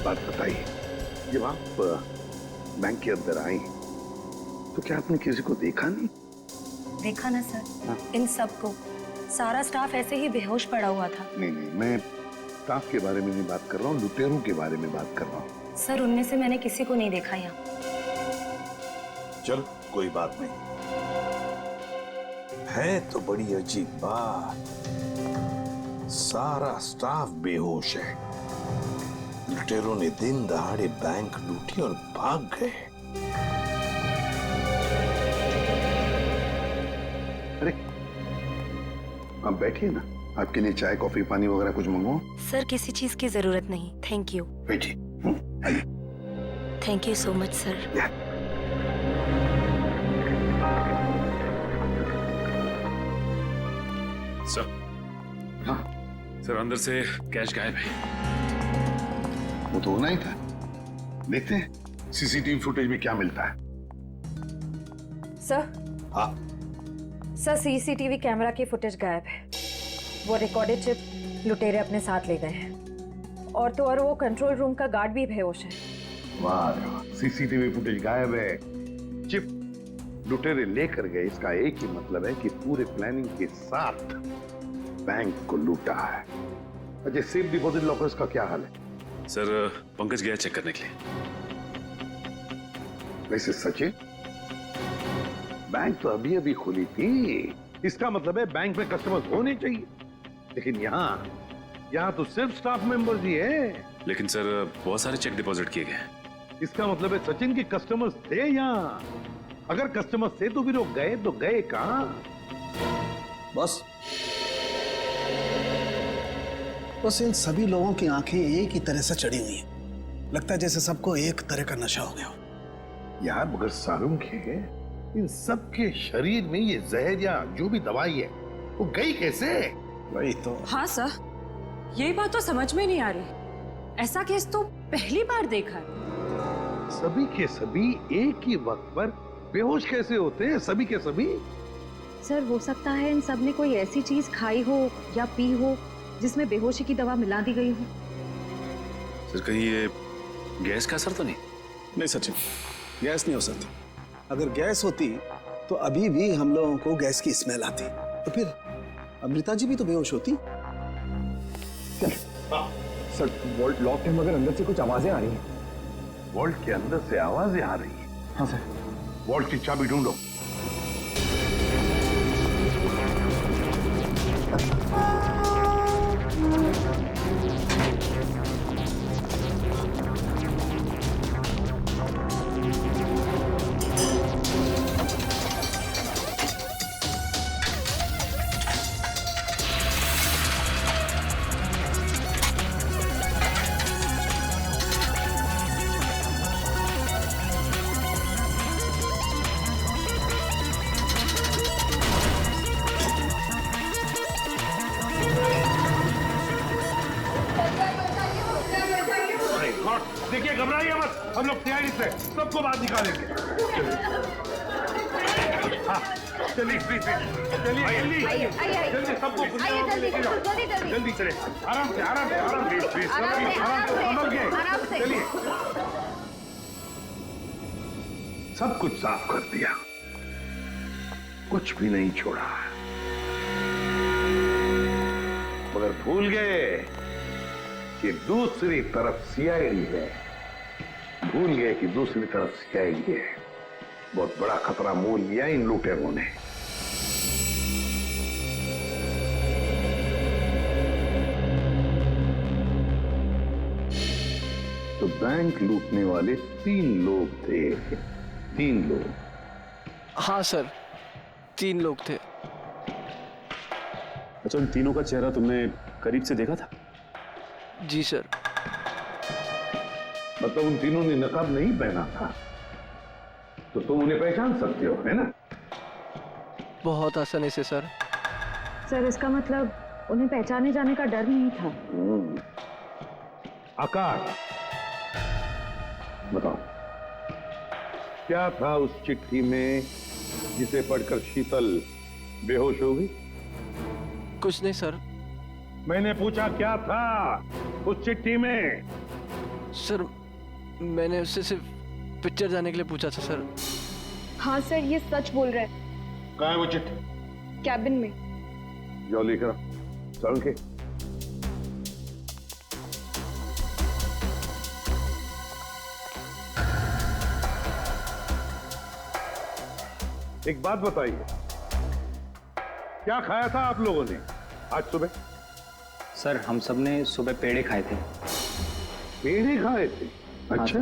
बात बताइए, जब आप बैंक के अंदर आई तो क्या आपने किसी को देखा नहीं? देखा ना सर, इन सबको, सारा स्टाफ ऐसे ही बेहोश पड़ा हुआ था। नहीं नहीं, मैं स्टाफ के बारे में नहीं बात कर रहा हूँ, लुटेरों के बारे में बात कर रहा हूँ। सर उनमें से मैंने किसी को नहीं देखा यहाँ। चल कोई बात नहीं, है तो बड़ी अजीब बात। सारा स्टाफ बेहोश है। लुटेरों ने दिन दहाड़े बैंक लूटी और भाग गए। अरे आप बैठिए ना, आपके लिए चाय कॉफी पानी वगैरह कुछ मंगवाओ? सर किसी चीज की जरूरत नहीं, थैंक यू। बैठिए। आइए। Thank you so much sir. Sir, हाँ सर अंदर से कैश गायब है। वो तो होना ही था। देखते हैं सीसीटीवी फुटेज में क्या मिलता है। सर, हाँ सर सीसीटीवी कैमरा की फुटेज गायब है। वो रिकॉर्डेड चिप लुटेरे अपने साथ ले गए हैं और तो और वो कंट्रोल रूम का गार्ड भी बेहोश है। वाह, सीसीटीवी फुटेज गायब है, चिप लुटेरे लेकर गए। इसका एक ही मतलब है कि पूरे प्लानिंग के साथ बैंक को लूटा है। अच्छा, सेफ डिपॉजिट लॉकर्स का क्या हाल है? सर पंकज गया चेक करने के लिए। वैसे सचिन, बैंक तो अभी अभी खुली थी, इसका मतलब है बैंक में कस्टमर्स होने चाहिए, लेकिन यहाँ तो सिर्फ स्टाफ मेंबर्स ही है। लेकिन सर बहुत सारे चेक डिपॉजिट किए गए। इसका मतलब है सचिन के कस्टमर्स थे यहाँ। अगर कस्टमर्स थे तो फिर वो गए तो गए कहाँ? बस इन सभी लोगों की आंखें एक ही तरह से चढ़ी हुई हैं। लगता है जैसे सबको एक तरह का नशा हो गया हो। यार मगर सारुंग है, इन सब के शरीर में ये जहर या जो भी दवाई है वो गई कैसे? वही तो। हाँ सर, यही बात तो समझ में नहीं आ रही। ऐसा केस तो पहली बार देखा है। सभी के सभी एक ही वक्त पर बेहोश कैसे होते हैं? सभी के सभी। सर हो सकता है इन सब ने कोई ऐसी चीज खाई हो या पी हो जिसमें बेहोशी की दवा मिला दी गई हो। सर कहीं ये गैस का असर तो नहीं? नहीं सचिन, गैस नहीं हो सकती। अगर गैस होती तो अभी भी हम लोगों को गैस की स्मेल आती, तो फिर अमृता जी भी तो बेहोश होती। सर वॉल्ट लॉक है मगर अंदर से कुछ आवाजें आ रही हैं। वॉल्ट के अंदर से आवाजें आ रही है? हाँ सर। वॉल्ट की चाबी ढूंढो। देखिए घबराइए मत, हम लोग तैयारी से सबको बाहर निकालेंगे। हाँ, चलिए चलिए जल्दी सबको जल्दी चले। आराम से संभल के चलिए। सब कुछ साफ कर दिया, कुछ भी नहीं छोड़ा, मगर भूल गए कि दूसरी तरफ सीआईडी है। भूल गए कि दूसरी तरफ सीआईडी है। बहुत बड़ा खतरा मोल लिया इन लुटेरों ने। तो बैंक लूटने वाले 3 लोग थे। 3 लोग? हाँ सर, 3 लोग थे। अच्छा, उन तीनों का चेहरा तुमने करीब से देखा था? जी सर। मतलब उन तीनों ने नकाब नहीं पहना था, तो तुम उन्हें पहचान सकते हो, है ना? बहुत आसानी से सर। सर इसका मतलब उन्हें पहचाने जाने का डर नहीं था। आकाश, बताओ क्या था उस चिट्ठी में जिसे पढ़कर शीतल बेहोश हो गई? कुछ नहीं सर। मैंने पूछा क्या था उस चिट्ठी में? सर मैंने उससे सिर्फ पिक्चर जाने के लिए पूछा था सर। हाँ सर, ये सच बोल रहा है। कहाँ है वो चिट्ठी? कैबिन में। जाओ लेकर आओ। चल के एक बात बताइए, क्या खाया था आप लोगों ने आज सुबह? सर हम सब ने सुबह पेड़े खाए थे। पेड़े खाए थे? अच्छा,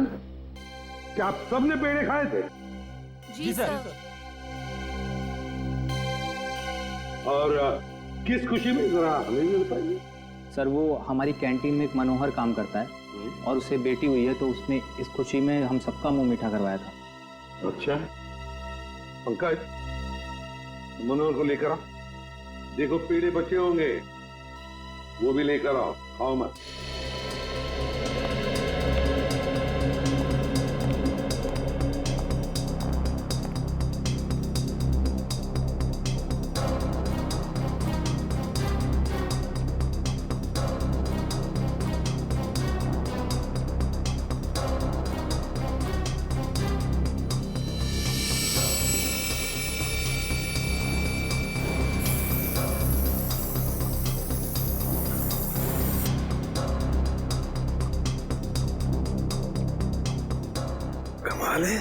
क्या आप सब ने पेड़े खाए थे? जी सर। और किस खुशी में, जरा हमें भी बताइए। सर वो हमारी कैंटीन में एक मनोहर काम करता है और उसे बेटी हुई है, तो उसने इस खुशी में हम सबका मुंह मीठा करवाया था। अच्छा पंकज, मनोहर को लेकर आओ। देखो पेड़े बचे होंगे, वो भी लेकर आओ, खाओ मत। कमाल है,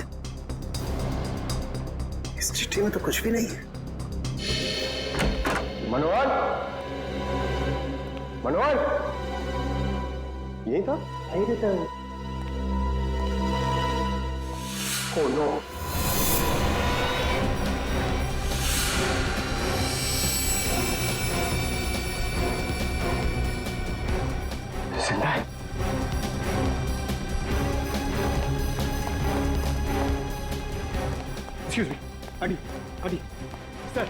इस चिट्ठी में तो कुछ भी नहीं है। मनोहर, मनोहर, यही था? Oh no. जिंदा है। Excuse me, अडी, सर,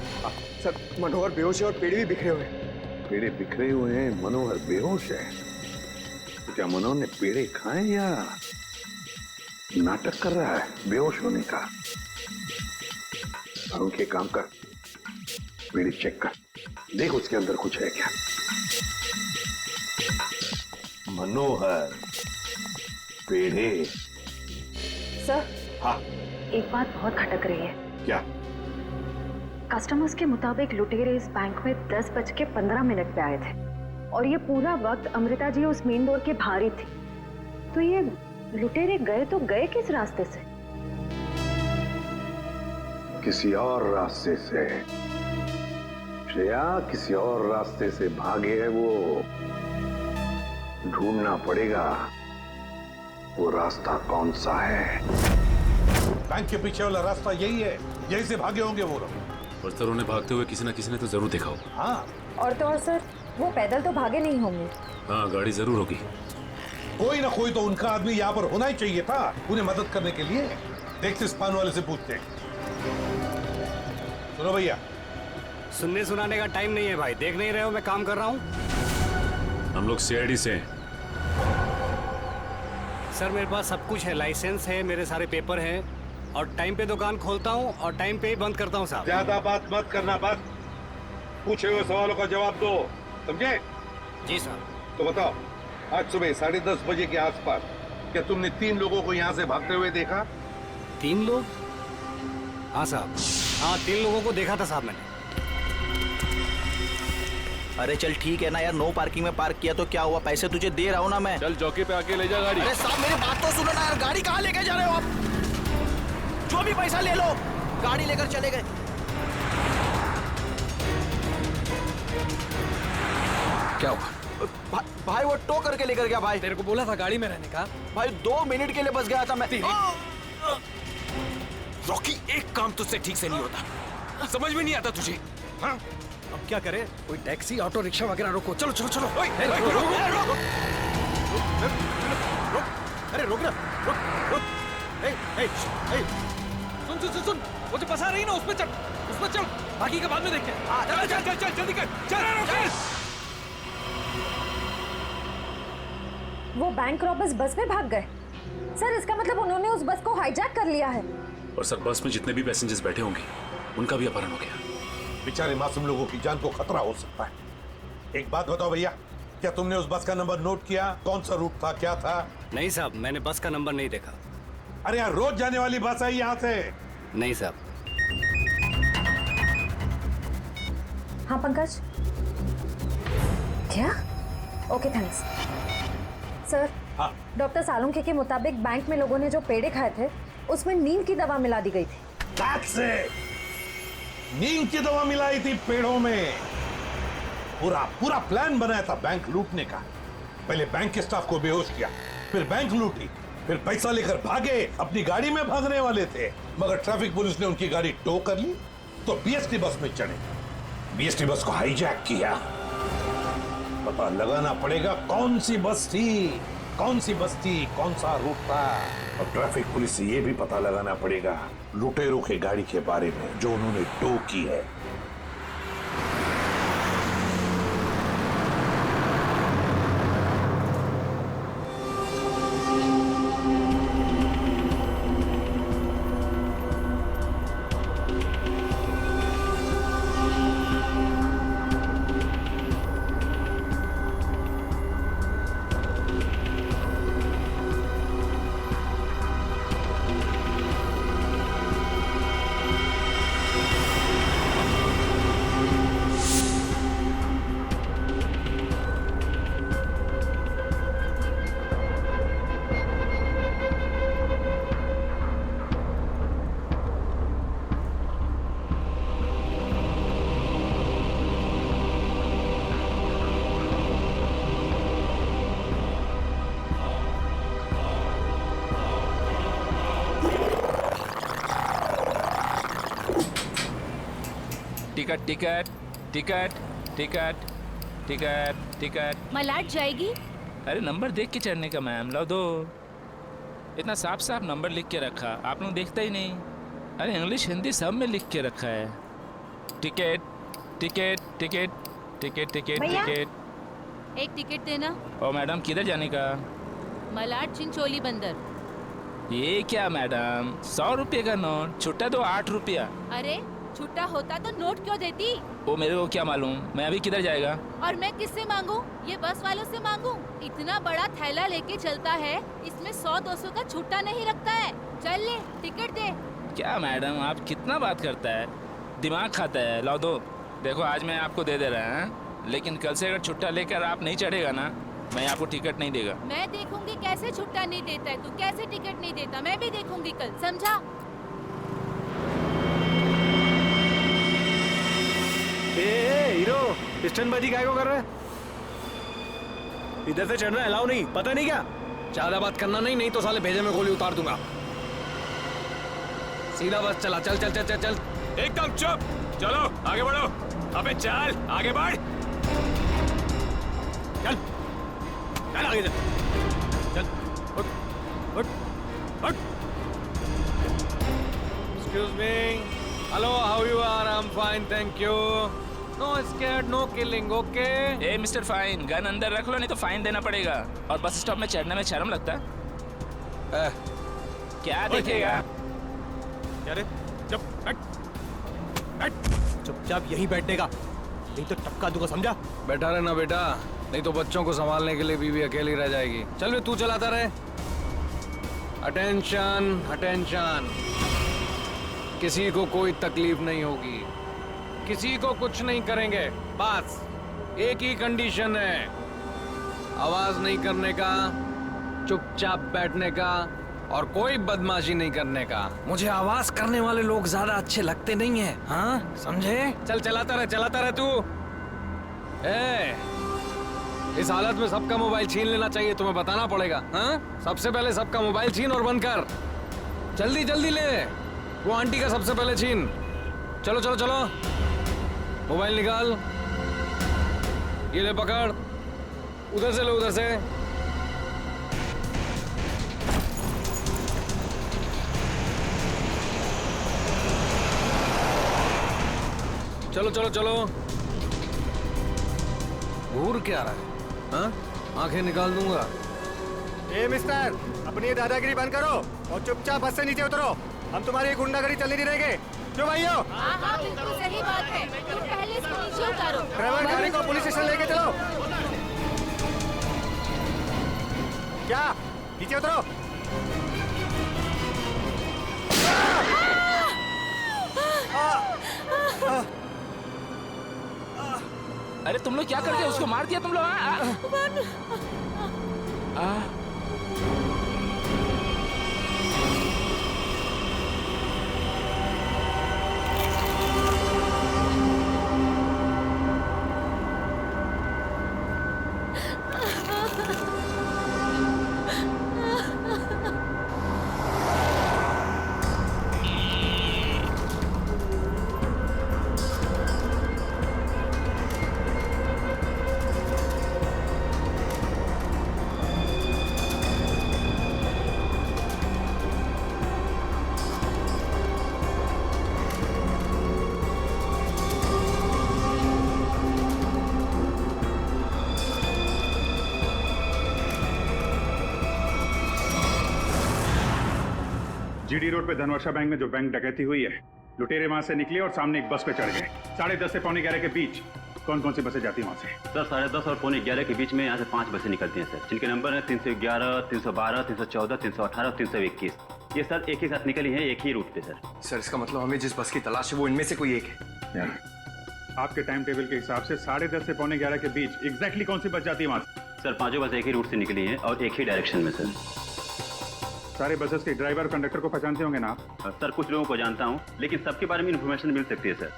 सर मनोहर बेहोश है और पेड़ भी बिखरे हुए हैं। पेड़े बिखरे हुए हैं, मनोहर बेहोश है। तो क्या मनोहर ने पेड़े खाए या नाटक कर रहा है बेहोश होने का? अरुण के काम कर, पेड़े चेक कर, देख उसके अंदर कुछ है क्या। मनोहर, पेड़े। सर, हाँ एक बात बहुत खटक रही है। क्या? कस्टमर्स के मुताबिक लुटेरे इस बैंक में 10:15 पे आए थे और ये पूरा वक्त अमृता जी उस मेन डोर के बाहर ही थी। तो ये लुटेरे गए तो गए किस रास्ते से? किसी और रास्ते से श्रेया, किसी और रास्ते से भागे हैं वो। ढूंढना पड़ेगा वो रास्ता कौन सा है। बैंक के पीछे वाला रास्ता यही है, यही से भागे होंगे वो लोग। और सर उन्हें भागते हुए किसी न जरूर देखा होगा। हाँ, और तो और सर, वो पैदल तो भागे नहीं होंगे। हाँ, गाड़ी जरूर होगी। कोई ना कोई तो उनका आदमी यहाँ पर होना ही चाहिए था उन्हें मदद करने के लिए। देखते इस पान वाले से पूछते हैं। सुनो भैया, सुनने सुनाने का टाइम नहीं है भाई, देख नहीं रहे हो मैं काम कर रहा हूँ। हम लोग सीआईडी से हैं। सर मेरे पास सब कुछ है, लाइसेंस है, मेरे सारे पेपर हैं और टाइम पे दुकान खोलता हूँ और टाइम पे ही बंद करता हूँ साहब। ज्यादा बात मत करना, बस पूछे हुए सवालों का जवाब दो, समझे? जी सर। तो बताओ, आज सुबह 10:30 बजे के आसपास क्या तुमने 3 लोगों को यहाँ से भागते हुए देखा? 3 लोग? हाँ साहब, हाँ 3 लोगों को देखा था साहब मैंने। अरे चल ठीक है ना यार, नो पार्किंग में पार्क किया तो क्या हुआ, पैसे तुझे दे रहा हूँ ना मैं। चल चौकी पे आके ले जा गाड़ी। अरे साहब मेरी बात तो सुनो ना यार, गाड़ी कहाँ लेके जा रहे हो आप? जो भी पैसा ले लो, गाड़ी लेकर चले गए। क्या हुआ? भाई वो टो करके लेकर गया भाई। तेरे को बोला था गाड़ी में रहने का। भाई 2 मिनट के लिए बस गया था मैं। रॉकी, एक काम तुझसे ठीक से नहीं होता, समझ में नहीं आता तुझे? हाँ? अब क्या करें? कोई टैक्सी, ऑटो रिक्शा वगैरह रोको। चलो चलो चलो। अरे रोक ना, रुक। सुन, वो जो फंसा रही ना उसमें चल, बाकी का बाद में देखते हैं। चल जल्दी कर, चल। वो बैंक रॉबर्स बस में भाग गए। सर इसका मतलब उन्होंने उस बस को हाईजैक कर लिया है। और सर बस में जितने भी पैसेंजर्स बैठे होंगे उनका भी अपहरण हो गया। बेचारे मासूम लोगों की जान को खतरा हो सकता है। एक बात बताओ भैया, क्या तुमने उस बस का नंबर नोट किया? कौन सा रूट था, क्या था? नहीं साहब, मैंने बस का नंबर नहीं देखा। अरे यार, रोज जाने वाली बस है यहाँ से। नहीं साहब। हाँ पंकज, क्या? Okay thanks sir. हाँ। डॉक्टर सालुंखे के मुताबिक बैंक में लोगों ने जो पेड़े खाए थे उसमें नींद की दवा मिला दी गई थी। That's it! नींद की दवा मिलाई थी पेड़ों में। पूरा प्लान बनाया था बैंक लूटने का। पहले बैंक के स्टाफ को बेहोश किया, फिर बैंक लूटी, फिर पैसा लेकर भागे। अपनी गाड़ी में भागने वाले थे, मगर ट्रैफिक पुलिस ने उनकी गाड़ी टो कर ली तो बीएसटी बस में चढ़े। बीएसटी बस को हाईजैक किया। पता लगाना पड़ेगा कौन सी बस थी, कौन सा रूट था। और ट्रैफिक पुलिस से यह भी पता लगाना पड़ेगा लुटेरों के गाड़ी के बारे में जो उन्होंने टो की है। Ticket ticket ticket ticket ticket ticket. Malad जाएगी? अरे नंबर देख के चढ़ने का मैम, लो दो। इतना साफ साफ नंबर लिख के रखा, आप लोग देखता ही नहीं। अरे इंग्लिश हिंदी सब में लिख के रखा है। Ticket ticket ticket ticket ticket ticket. एक टिकट देना। ओ मैडम, किधर जाने का? मलाड चिंचोली बंदर। ये क्या मैडम, 100 रुपये का नोट, छुट्टा दो 8 रुपया। अरे छुट्टा होता तो नोट क्यों देती? वो मेरे को क्या मालूम, मैं अभी किधर जाएगा? और मैं किससे मांगू? ये बस वालों से मांगू? इतना बड़ा थैला लेके चलता है, इसमें 100-200 का छुट्टा नहीं रखता है। चल ले, टिकट दे। क्या मैडम, आप कितना बात करता है, दिमाग खाता है। लो दो। देखो आज मैं आपको दे रहा है, लेकिन कल से अगर छुट्टा लेकर आप नहीं चढ़ेगा ना, मैं आपको टिकट नहीं देगा। मैं देखूंगी कैसे छुट्टा नहीं देता है, तू कैसे टिकट नहीं देता, मैं भी देखूंगी कल, समझा? हीरो, पिस्टनबाजी काय को कर रहा है? इधर से चढ़ना अलाउ नहीं, पता नहीं क्या? ज्यादा बात करना नहीं, नहीं तो साले भेजे में गोली उतार दूंगा। सीधा बस चला, चल चल चल चल चल। एकदम चुप, चलो आगे बढ़ो। अबे चल आगे बढ़, चल चल आगे चल, चल उठ उठ उठ। Excuse me. Hello, how you are? I'm fine, thank you. No scared, no killing, okay? A mister fine, gun अंदर रख लो, नहीं तो फाइन देना पड़ेगा। और बस स्टॉप में चढ़ने में शर्म लगता है? क्या देखेगा? अरे चुप बैठ, चुपचाप यहीं बैठने का, नहीं तो टपका दूंगा, समझा? बैठा रहना बेटा, नहीं तो बच्चों को संभालने के लिए बीवी अकेली रह जाएगी। चल तू चलाता रहे। अटेंशन अटेंशन, किसी को कोई तकलीफ नहीं होगी, किसी को कुछ नहीं करेंगे। बस एक ही कंडीशन है, आवाज नहीं करने का, चुपचाप बैठने का और कोई बदमाशी नहीं करने का। मुझे आवाज करने वाले लोग ज्यादा अच्छे लगते नहीं हैं, हाँ समझे? चल चलाता रहे तू। इस हालत में सबका मोबाइल छीन लेना चाहिए, तुम्हें बताना पड़ेगा। हाँ, सबसे पहले सबका मोबाइल छीन और बंद कर। जल्दी जल्दी ले, वो आंटी का सबसे पहले छीन। चलो चलो चलो, मोबाइल निकाल, ये ले पकड़, उधर से लो, उधर से। चलो चलो चलो। घूर क्या रहा है? हाँ, आंखें निकाल दूंगा। ए मिस्टर, अपनी ये दादागिरी बंद करो और चुपचाप बस से नीचे उतरो। हम तुम्हारी गुंडागर्दी चलने नहीं देंगे। क्यों भाइयों? हाँ, बिल्कुल सही बात है। तुम पहले इसको नीचे उतारो। ड्राइवर गाड़ी को पुलिस स्टेशन लेके चलो। क्या? नीचे उतरो। अरे तुम लोग क्या करते हो? उसको मार दिया तुम लोग? जीडी रोड पे धनवर्षा बैंक में जो बैंक डकैती हुई है, लुटेरे वहां से निकले और सामने एक बस पे चढ़ गए। 10:30 से 11:15 के बीच कौन कौन सी बसें जाती हैं वहां से? सर 10:30 और 11:15 के बीच में यहाँ से 5 बसें निकलती हैं सर, जिनके नंबर है 311, 312, 314, 318 और 321। ये सर एक ही साथ निकली है, एक ही रूट पे सर। सर इसका मतलब हमें जिस बस की तलाश है वो इनमें से कोई एक है। आपके टाइम टेबल के हिसाब से 10:30 से 11:15 के बीच एग्जैक्टली कौन सी बस जाती है वहां से? सर पांचों बस एक ही रूट से निकली हैं और एक ही डायरेक्शन में सर। सारे बसेस के ड्राइवर और कंडक्टर को पहचानते होंगे ना आप? सर कुछ लोगों को जानता हूँ, लेकिन सबके बारे में इन्फॉर्मेशन मिल सकती है सर।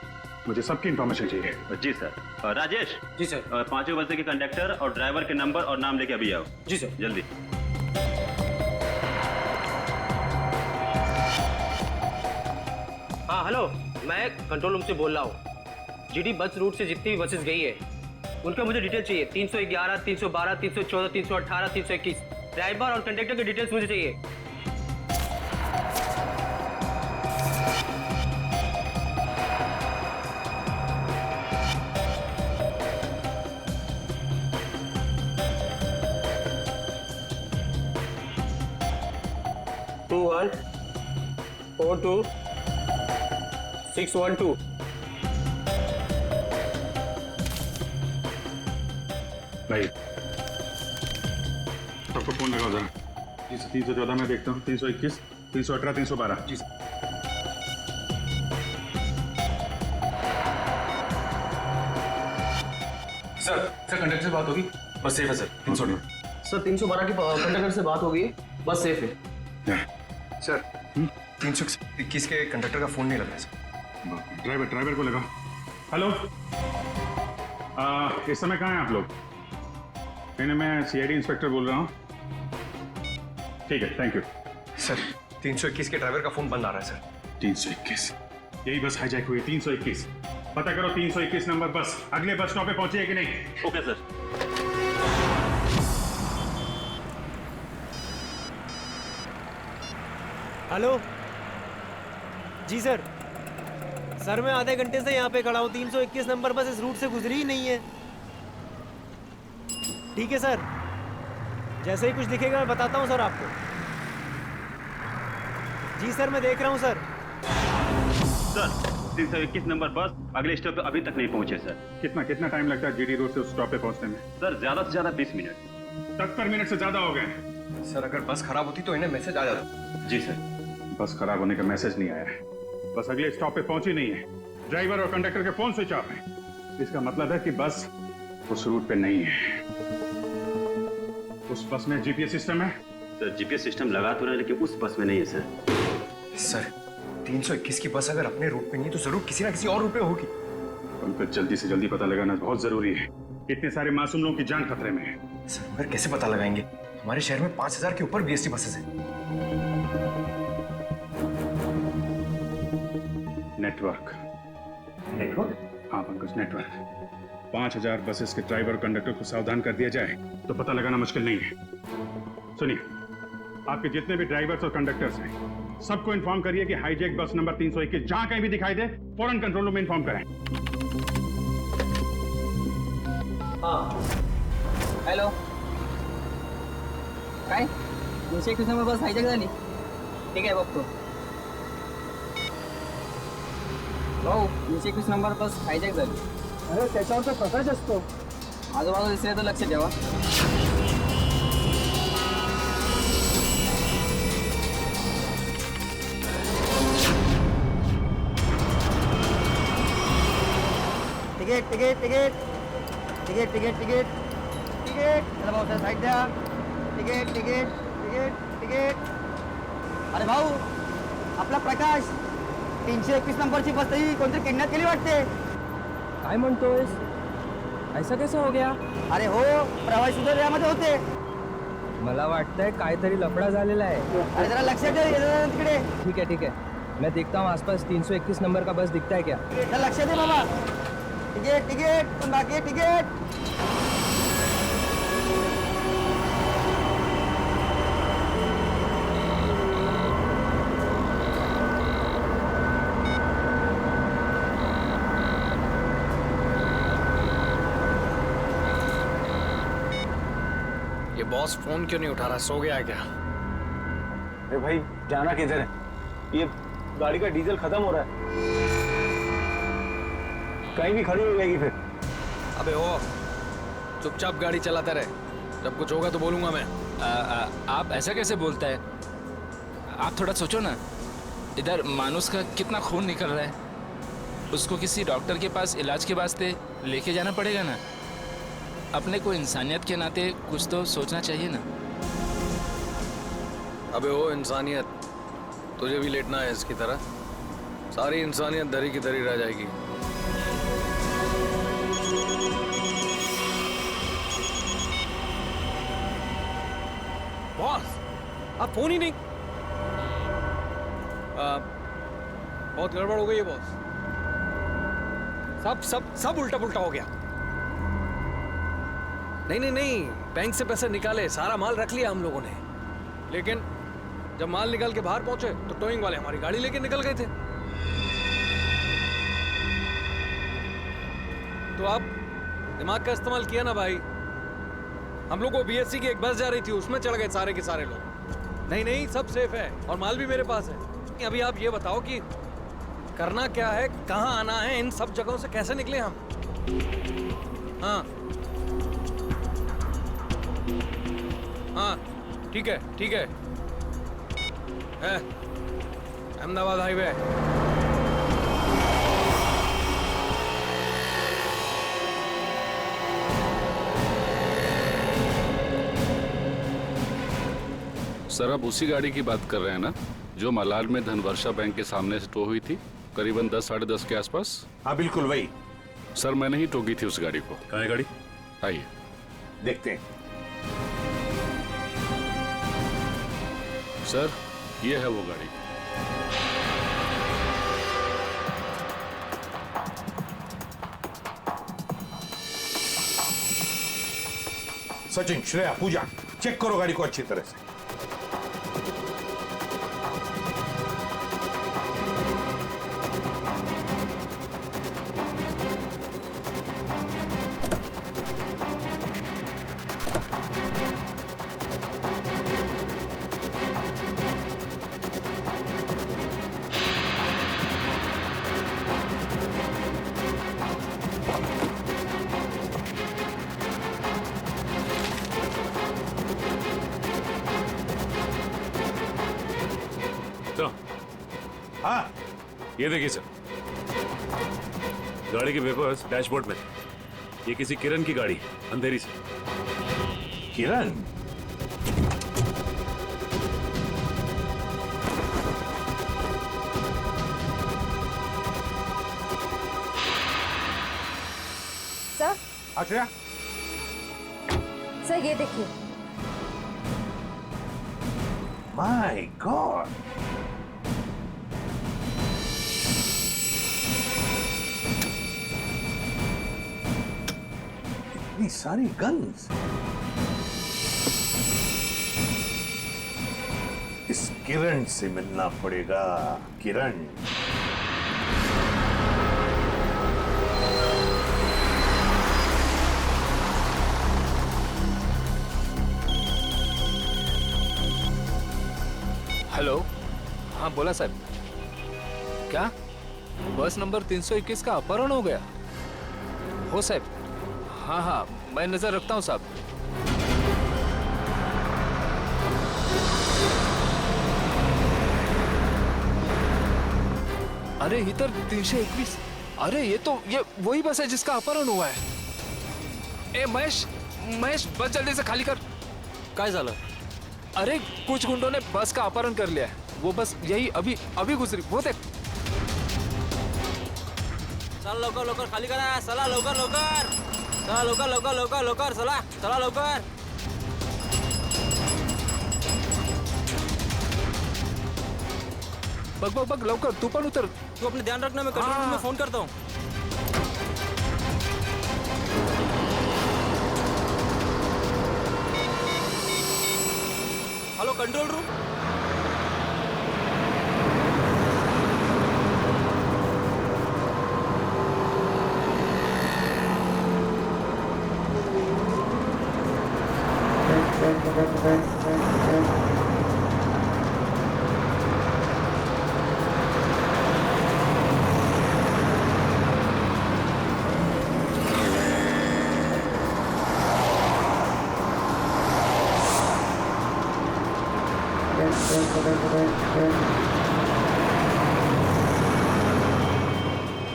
मुझे सबकी इन्फॉर्मेशन चाहिए। जी सर। राजेश। जी सर। पांचों बसें के कंडक्टर और ड्राइवर के नंबर और नाम लेके अभी आओ। जी सर। जल्दी। हाँ हेलो, मैं कंट्रोल रूम से बोल रहा हूँ। जीडी बस रूट से जितनी भी बसेस गई है उनका मुझे डिटेल चाहिए। 311, 312, 314, 318, 321 ड्राइवर और कंडक्टर की डिटेल्स मुझे चाहिए। टू 1 4 2 6 1 2। भाई सबको फोन लगाओ जरा। 314 में देखता हूँ, 321, 318, 312। जी सर। सर कंडक्टर से बात होगी, बस सेफ है सर। 312 सर 312 की कंडक्टर से बात होगी, बस सेफ है। सर 321 के कंडक्टर का फोन नहीं लग रहा है सर। ड्राइवर को लगाओ। हेलो, इस समय कहाँ हैं आप लोग? नहीं, मैं सीआईडी इंस्पेक्टर बोल रहा हूँ। ठीक है, थैंक यू। सर 321 के ड्राइवर का फोन बंद आ रहा है सर। 321, यही बस हाईजैक हुई। 321 पता करो, 321 नंबर बस अगले बस स्टॉप पे पहुंची है कि नहीं? Okay sir. हेलो जी सर। सर मैं आधे घंटे से यहाँ पे खड़ा हूँ, 321 नंबर बस इस रूट से गुजरी ही नहीं है। ठीक है सर, जैसे ही कुछ दिखेगा मैं बताता हूँ सर आपको। जी सर मैं देख रहा हूँ सर। सर 321 नंबर बस अगले स्टॉप पे अभी तक नहीं पहुंचे सर। कितना टाइम लगता है जीडी रोड से उस स्टॉप पे पहुंचने में? सर ज्यादा से ज्यादा 20 मिनट। 70 मिनट से ज्यादा हो गए। सर अगर बस खराब होती तो इन्हें मैसेज आ जाता। जी सर। बस खराब होने का मैसेज नहीं आया है, बस अगले स्टॉप पे पहुंची नहीं है। ड्राइवर और कंडक्टर के फोन स्विच ऑफ है। इसका मतलब है कि बस उस रूट पे नहीं है। उस बस में जीपीएस सिस्टम है? सर जीपीएस सिस्टम लगा तो रहा है, लेकिन उस बस में नहीं है सर। सर 321 की बस अगर अपने रूट पे नहीं तो जरूर किसी ना किसी और रूट पे होगी। उनको जल्दी से जल्दी पता लगाना बहुत जरूरी है। इतने सारे मासूम लोगों की जान खतरे में है। सर मगर कैसे पता लगाएंगे? हमारे शहर में 5000 के ऊपर बीएसटी बसेस हैं। नेटवर्क? हाँ पंकज, नेटवर्क। 5000 बसेस के ड्राइवर कंडक्टर को सावधान कर दिया जाए तो पता लगाना मुश्किल नहीं है। सुनिए, आपके जितने भी ड्राइवर्स और कंडक्टर्स हैं सबको इन्फॉर्म करिए कि हाईजैक बस नंबर 321 जहां कहीं भी दिखाई दे फौरन कंट्रोल रूम में इन्फॉर्म करें। हाँ हेलो, काय 321 नंबर बस हायजॅक झाली? ठीक आहे बघतो भाऊ। 321 नंबर बस हायजॅक झाली। अरे त्याच्यावर तर प्रकाश असतो। आजूबाजूला दिसले तर लक्ष ठेवा। Ticket ticket ticket ticket ticket ticket चला भाऊ सर साईड द्या टिकट टिकट टिकट टिकट अरे भाऊ आपला प्रकाश 321 नंबरची बस ही कोणतरी किडनॅप केली वाटते काय म्हणतोयस ऐसा कैसा हो गया अरे हो प्रवासी सुद्धा यामध्ये होते मला वाटतंय काहीतरी लफडा झालेला आहे अरे जरा लक्षात ठेव ये जरा तिकडे ठीक है मैं देखता हूँ आसपास 321 नंबर का बस दिखता है क्या जरा लक्षात दे बाबा टिकट टिकट पण बाकी आहे टिकट ये बॉस फोन क्यों नहीं उठा रहा? सो गया है क्या? अरे भाई जाना किधर है? ये गाड़ी का डीजल खत्म हो रहा है, कहीं भी खड़ी हो जाएगी फिर। अबे ओ, चुपचाप गाड़ी चलाते रहे, जब कुछ होगा तो बोलूंगा मैं। आप ऐसा कैसे बोलता है? आप थोड़ा सोचो ना, इधर मानुस का कितना खून निकल रहा है, उसको किसी डॉक्टर के पास इलाज के वास्ते लेके जाना पड़ेगा ना। अपने को इंसानियत के नाते कुछ तो सोचना चाहिए ना। अबे ओ इंसानियत, तुझे भी लेटना है इसकी तरह? सारी इंसानियत दरी की दरी रह जाएगी। बॉस, आप फोन ही नहीं। बहुत गड़बड़ हो गई है बॉस। सब सब सब उल्टा पुल्टा हो गया। नहीं, बैंक से पैसे निकाले, सारा माल रख लिया हम लोगों ने, लेकिन जब माल निकाल के बाहर पहुंचे तो टोइंग वाले हमारी गाड़ी लेके निकल गए थे। तो आप दिमाग का इस्तेमाल किया ना भाई। हम लोग को बीएससी की एक बस जा रही थी, उसमें चढ़ गए सारे के सारे लोग। नहीं, सब सेफ है और माल भी मेरे पास है। अभी आप ये बताओ कि करना क्या है, कहाँ आना है, इन सब जगहों से कैसे निकले हम? हाँ, ठीक है अहमदाबाद हाईवे। सर, आप उसी गाड़ी की बात कर रहे हैं ना जो मलाड में धनवर्षा बैंक के सामने से टो हुई थी करीबन 10 साढ़े 10 के आसपास? हाँ बिल्कुल वही। सर, मैंने ही टोकी थी उस गाड़ी को। कहाँ है गाड़ी? आइए देखते हैं। सर, ये है वो गाड़ी। सचिन, श्रेया, पूजा, चेक करो गाड़ी को अच्छी तरह से। हाँ, ये देखिए सर, गाड़ी के पेपर्स डैशबोर्ड में। ये किसी किरण की गाड़ी, अंधेरी से। किरण? सर। अच्छा, सर ये देखिए। माय गॉड, इतनी सारी गन्स। इस किरण से मिलना पड़ेगा। किरण, हेलो। हाँ बोला साहब। क्या बस नंबर 321 का अपहरण हो गया? हो साहब। हाँ, मैं नजर रखता हूँ साहब। अरे इधर 321 अरे ये वही बस है जिसका अपहरण हुआ है। ए महेश, बस जल्दी से खाली कर। काय झालं? अरे कुछ गुंडों ने बस का अपहरण कर लिया है। वो बस यही अभी गुजरी, वो देख। चला लवकर खाली करा, चला लवकर चला लवकर चला लवकर। बघ लवकर, तू पण उतर। तू अपने ध्यान रखना, मैं कंट्रोल रूम में फोन करता हूँ। Hello control room.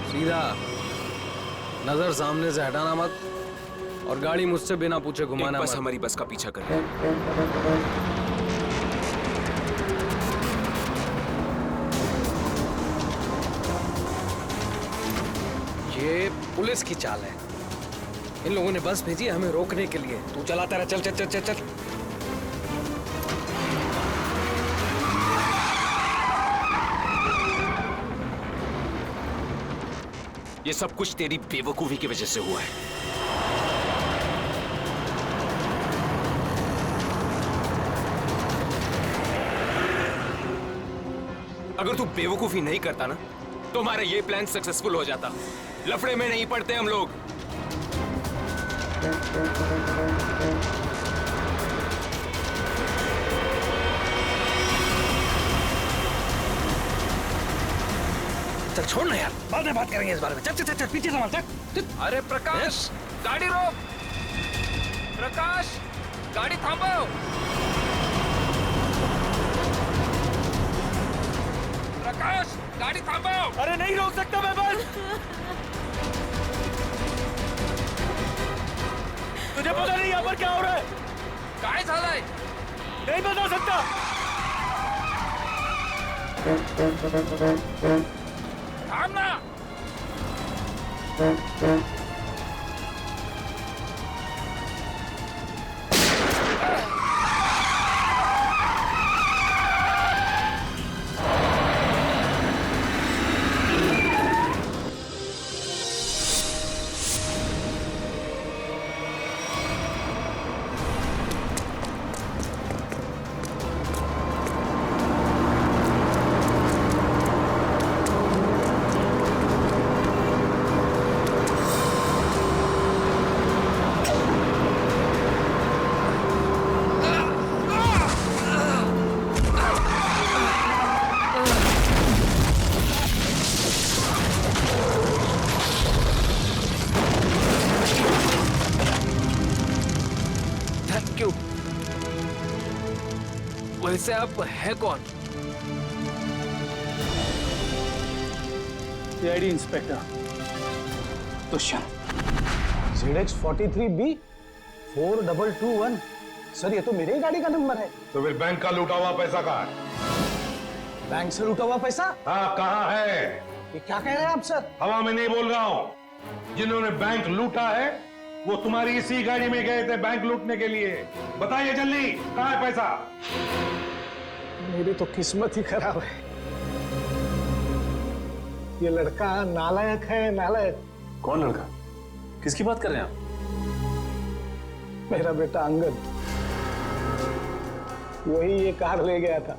सीधा नजर सामने से हटाना मत, और गाड़ी मुझसे बिना पूछे घुमाना बस मत। हमारी बस का पीछा कर रही है। ये पुलिस की चाल है। इन लोगों ने बस भेजी है हमें रोकने के लिए। तू चलाता रहा, चल चल चल चल चल। ये सब कुछ तेरी बेवकूफी की वजह से हुआ है। अगर तू बेवकूफी नहीं करता ना, तो हमारा ये प्लान सक्सेसफुल हो जाता। लफड़े में नहीं पड़ते हम लोग। चल छोड़ ना यार, बाद में बात करेंगे इस बारे में। चल चल चल, चल पीछे संभाल, चल। अरे प्रकाश, गाड़ी रोक। प्रकाश, गाड़ी थांबो। प्रकाश, गाड़ी थांबो। अरे नहीं रोक सकता मैं बस। तुझे पता नहीं यहाँ पर क्या हो रहा है? काय झालंय? नहीं बता सकता। थांब ना। वैसे आप है कौन? CID inspector Dushyant. ZX43B 4221। Sir ये तो मेरे ही गाड़ी का नंबर है। तो फिर बैंक का लूटा हुआ पैसा कहाँ है? बैंक से लूटा हुआ पैसा? हाँ, कहाँ है? ये क्या कह रहे हैं आप सर? हवा में नहीं बोल रहा हूँ। जिन्होंने बैंक लूटा है वो तुम्हारी इसी गाड़ी में गए थे बैंक लूटने के लिए। बताइए जल्दी, कहाँ है पैसा? मेरी तो किस्मत ही खराब है। ये लड़का नालायक है, नालायक। कौन लड़का? किसकी बात कर रहे हैं आप? मेरा बेटा अंगद, वही ये कार ले गया था।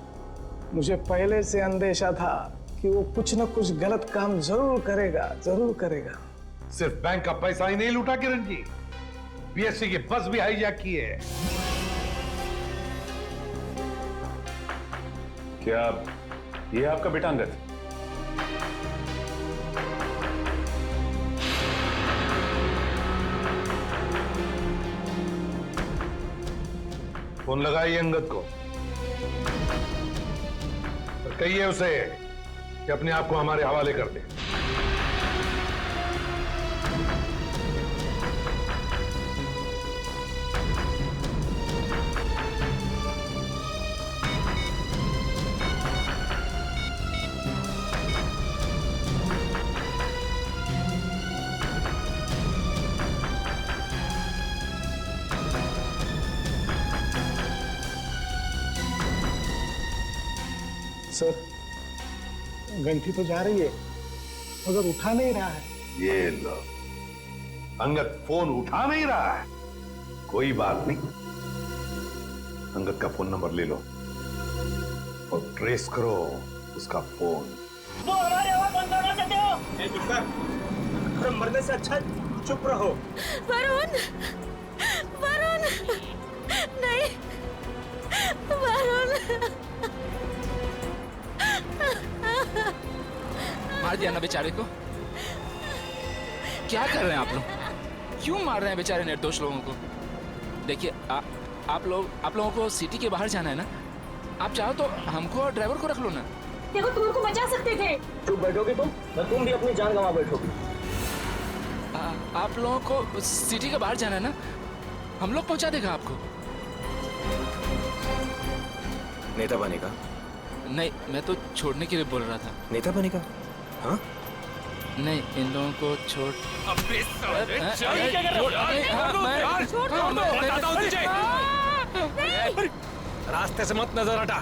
मुझे पहले से अंदेशा था कि वो कुछ न कुछ गलत काम जरूर करेगा, जरूर करेगा। सिर्फ बैंक का पैसा ही नहीं लूटा किरण जी, बीएससी की बस भी हाईजैक की है। क्या ये आपका बेटा अंगद? फोन लगाइए अंगद को और कहिए उसे कि अपने आप को हमारे हवाले कर दे। सर, घंटी तो जा रही है मगर उठा नहीं रहा है। ये लो, अंगद फोन उठा नहीं रहा है। कोई बात नहीं, अंगद का फोन नंबर ले लो और ट्रेस करो उसका फोन। वो हमारी आवाज बंद करना चाहते हो? मरने से अच्छा चुप रहो। वरुण, वरुण, नहीं, वरुण। मार दिया ना बेचारे को। क्या कर रहे हैं आप लोग? क्यों मार रहे हैं बेचारे निर्दोष लोगों को? देखिए आप लोगों को सिटी के बाहर जाना है ना, आप चाहो तो हमको और ड्राइवर को रख लो ना। देखो, तुम उनको बचा सकते थे। चुप बैठोगे तुम भी अपनी जान गंवा बैठोगे। आप लोगों को सिटी के बाहर जाना है ना, हम लोग पहुंचा देगा आपको। नेता बनेगा? नहीं, मैं तो छोड़ने के लिए बोल रहा था। नेता बनेगा? हाँ? नहीं, इन लोगों को छोड़। अबे साले, रास्ते से मत नजर हटा।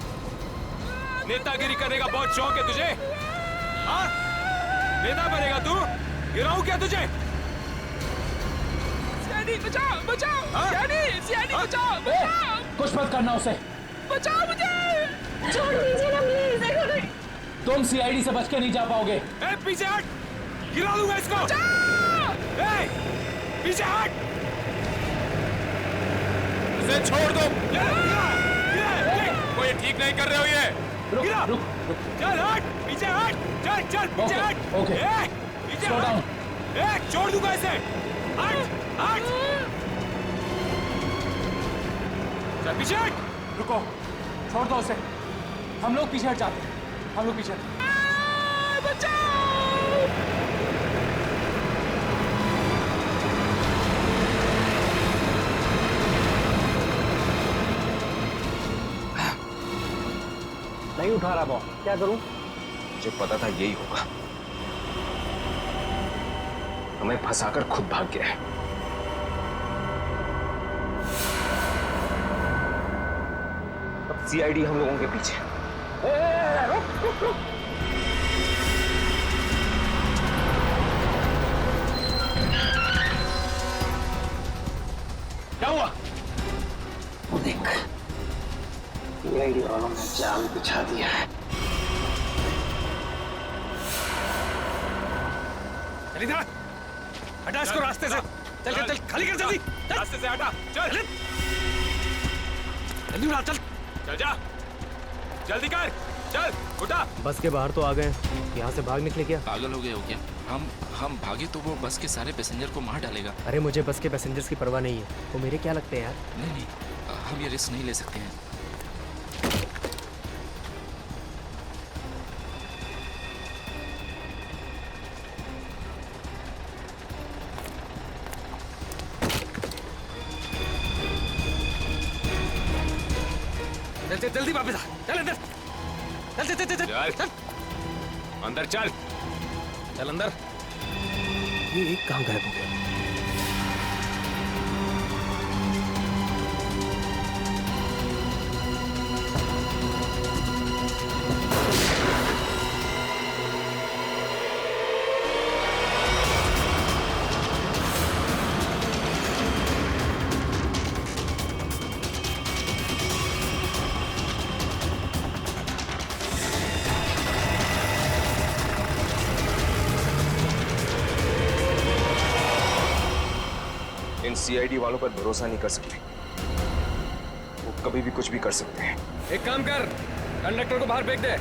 नेतागिरी करने का बहुत शौक है तुझे? हाँ? नेता बनेगा तू? गिराऊं क्या तुझे? सियानी बचाओ, बचाओ, सियानी बचाओ, बचाओ। कुछ मत करना उसे। बचाओ मुझे। छोड़ दीजिए ना प्लीज। तुम सीआईडी से बच के नहीं जा पाओगे। ए, पीछे हट, गिरा दूंगा इसको। ए, पीछे हट। इसे छोड़ दो। कोई ठीक नहीं कर रहे हो ये। गिरा। चल हट, पीछे हट, चल पीछे हट। ओके, पीछे हट। छोड़ दूंगा इसे। हट, हट। चल पीछे हट। रुको, छोड़ दो उसे। हम लोग पीछे हट जाते हैं। हम लोग पीछे नहीं उठा रहा बॉस, क्या करूं? मुझे पता था यही होगा। हमें फंसाकर खुद भाग गया है। अब सीआईडी हम लोगों के पीछे। रुक। क्या हुआ? देख, सीआईडी वालों ने जाल बिछा दिया है। चल इधर, हटा इसको रास्ते से। चल खाली कर जल्दी। रास्ते से हटा, चल जल्दी उड़ा, चल जा, जल्दी कर, चल उठा। बस के बाहर तो आ गए, यहाँ से भाग निकले क्या? पागल हो गए हो क्या? हम भागे तो वो बस के सारे पैसेंजर को मार डालेगा। अरे मुझे बस के पैसेंजर्स की परवाह नहीं है, वो मेरे क्या लगते हैं यार। नहीं, हम ये रिस्क नहीं ले सकते हैं। जल्दी वापस आ, चल अंदर, चल अंदर, चल अंदर। ये एक कहाँ गायब हो गया? इन सीआईडी वालों पर भरोसा नहीं कर सकते, वो कभी भी कुछ भी कर सकते हैं। एक काम कर, कंडक्टर को बाहर फेंक दे।